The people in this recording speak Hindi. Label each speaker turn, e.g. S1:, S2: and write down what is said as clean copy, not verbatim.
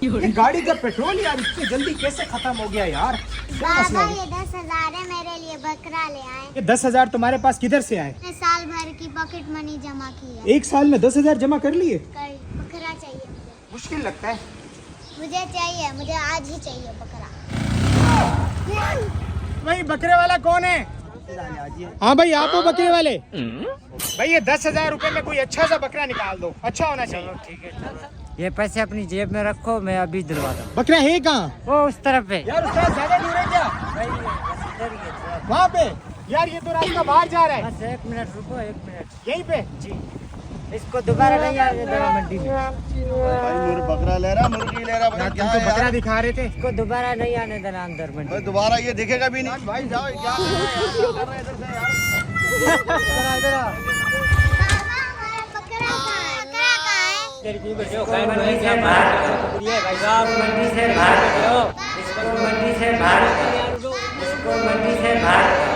S1: ये गाड़ी का पेट्रोल यार इतनी जल्दी कैसे खत्म हो गया यार।
S2: बाबा ये 10,000 है, मेरे लिए बकरा ले आए।
S1: ये 10,000 तुम्हारे पास किधर से आए?
S2: मैं साल भर की पॉकेट मनी जमा की है।
S1: एक साल में 10,000 जमा कर लिए?
S2: बकरा चाहिए मुझे।
S1: मुश्किल लगता है।
S2: मुझे चाहिए, मुझे आज ही चाहिए बकरा।
S1: भाई बकरे वाला कौन है? हाँ भाई आप हो बकरे वाले? भाई ये 10,000 रुपए में कोई अच्छा सा बकरा निकाल दो, अच्छा होना चाहिए।
S3: ठीक है, ये पैसे अपनी जेब में रखो, मैं अभी दिलवाता हूँ।
S1: बकरा है कहाँ?
S3: वो उस तरफ है
S1: यार उसका ज्यादा दूर है क्या?
S3: इधर ही है।
S1: वहाँ पे? यार ये तो रास्ता बाहर जा रहा है।
S3: बस 1 मिनट रुको, 1 मिनट।
S1: यहीं पे?
S3: जी, इसको दोबारा नहीं आने देना मंडी में।
S4: भाई बकरा ले रहा, मुर्गी ले रहा, भाई क्या है
S1: बकरा
S4: यार?
S1: दिखा रहे थे।
S3: इसको दोबारा नहीं आने देना अंदर मंडी
S4: भाई
S3: में।
S4: दोबारा ये दिखेगा भी नहीं। भाई जाओ, क्या कर रहे हैं इधर से यार?
S1: इधर आ।
S2: बाबा हमारा बकरा कहाँ है? बकरा कहाँ है?
S3: मंडी से बाहर मंडी से बाहर, इसको मंडी से बाहर, इसको मंडी से बाहर।